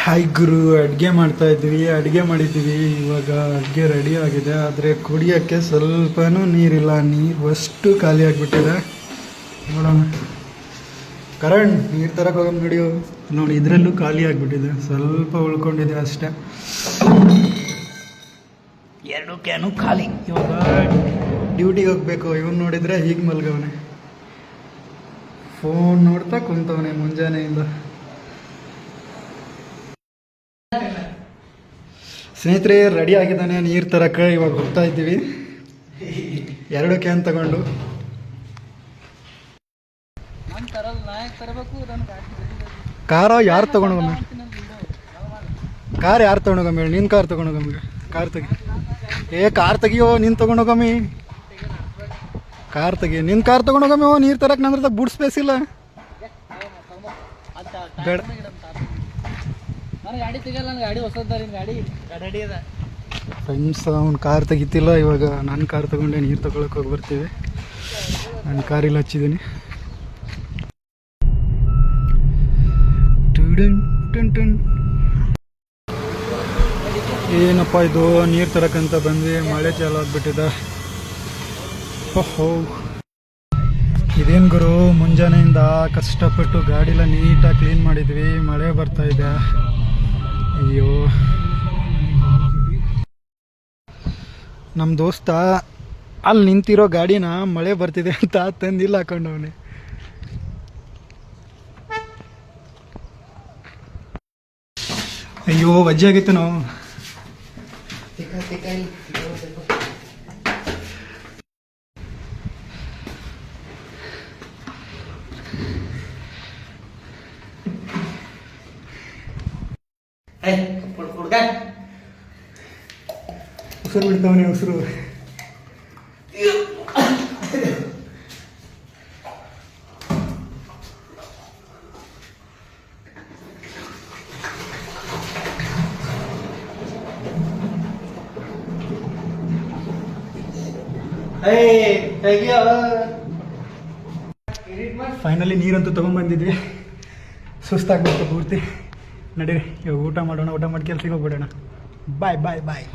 Hi ಗುರು, ಅಡುಗೆ ಮಾಡ್ತಾ ಇದ್ವಿ. ಅಡುಗೆ ಮಾಡಿದ್ದೀವಿ. ಇವಾಗ ಅಡುಗೆ ರೆಡಿ ಆಗಿದೆ. ಆದರೆ ಕುಡಿಯೋಕ್ಕೆ ಸ್ವಲ್ಪನೂ ನೀರಿಲ್ಲ. ನೀರು ಅಷ್ಟು ಖಾಲಿ ಆಗಿಬಿಟ್ಟಿದೆ. ನೋಡೋಣ, ಕರಣ್ ನೀರು ತರಕ್ಕೆ ಹೋಗೋಣ ನಡಿಯೋ. ನೋಡಿ, ಇದರಲ್ಲೂ ಖಾಲಿ ಆಗಿಬಿಟ್ಟಿದೆ. ಸ್ವಲ್ಪ ಉಳ್ಕೊಂಡಿದೆ ಅಷ್ಟೇ. 2 ಕ್ಯಾನು ಖಾಲಿ. ಇವಾಗ ಡ್ಯೂಟಿಗೆ ಹೋಗ್ಬೇಕು. ಇವನು ನೋಡಿದರೆ ಹೀಗೆ ಮಲ್ಗವನೆ, ಫೋನ್ ನೋಡ್ತಾ ಕುಂತವನೆ ಮುಂಜಾನೆಯಿಂದ. ಸ್ನೇಹಿತರೆ, ರೆಡಿ ಆಗಿದ್ದಾನೆ ನೀರು ತರಕ್ಕೆ. ಇವಾಗ ಹೋಗ್ತಾ ಇದ್ದೀವಿ 2 ಕ್ಯಾನ್ ತಗೊಂಡು. ಕಾರ ಯಾರು ತೊಗೊಂಡೋಗಮ್ಮ? ಕಾರ್ ಯಾರು ತೊಗೊಂಡೋಗಮ್ಮ ಹೇಳಿ? ನೀನು ಕಾರ್ ತೊಗೊಂಡೋಗಮ್ಮ. ಕಾರ್ ತೆಗಿ. ಕಾರ್ ತೆಗಿಯೋ, ನೀನು ತೊಗೊಂಡೋಗಮ್ಮಿ. ಕಾರ್ ತೆಗಿ, ನಿನ್ನ ಕಾರ್ ತೊಗೊಂಡೋಗಮ್ಮಿ. ನೀರು ತರಕ್ಕೆ ನಂದ್ರದಾಗ ಬುಡ್ ಸ್ಪೇಸ್ ಇಲ್ಲ. ಬೇಡ, ಫ್ರೆಂಡ್ಸ್, ಅವ್ನು ಕಾರ್ ತೆಗಿತಿಲ್ಲ. ಇವಾಗ ನಾನು ಕಾರ್ ತೊಗೊಂಡೆ ನೀರು ತೊಗೊಳಕ್ಕೆ ಹೋಗಿ ಬರ್ತೀವಿ. ನಾನು ಕಾರಿಲ್ಲಿ ಹಚ್ಚಿದ್ದೀನಿ. ಏನಪ್ಪ ಇದು, ನೀರು ತರಕ್ಕಂತ ಬಂದ್ವಿ. ಮಳೆ ಚಾಲು ಆಗಿಬಿಟ್ಟಿದೆ. ಓಹೋ, ಇದೇನು ಗುರು, ಮುಂಜಾನೆಯಿಂದ ಕಷ್ಟಪಟ್ಟು ಗಾಡಿಲ್ಲ ನೀಟಾಗಿ ಕ್ಲೀನ್ ಮಾಡಿದ್ವಿ. ಮಳೆ ಬರ್ತಾ ಇದೆ. ಅಯ್ಯೋ, ನಮ್ಮ ದೋಸ್ತ ಅಲ್ಲಿ ನಿಂತಿರೋ ಗಾಡಿನ ಮಳೆ ಬರ್ತಿದೆ ಅಂತ ತಂದಿಲ್ಲ ಹಾಕೊಂಡವನೆ. ಅಯ್ಯೋ, ವಜ್ಜೆ ಆಗಿತ್ತು. ನಾವು ಉಸಿರು ಬಿಡ್ತಾವನೆ, ಉಸಿರು. ಫೈನಲಿ ನೀರಂತೂ ತೊಗೊಂಡ್ಬಂದಿದ್ವಿ. ಸುಸ್ತಾಗ್ಬಿಟ್ಟು ಪೂರ್ತಿ. ನಡೀರಿ, ಇವಾಗ ಊಟ ಮಾಡೋಣ. ಊಟ ಮಾಡಿ ಕೆಲ್ಸಕ್ಕೆ ಹೋಗ್ಬಿಡೋಣ. ಬಾಯ್ ಬಾಯ್ ಬಾಯ್.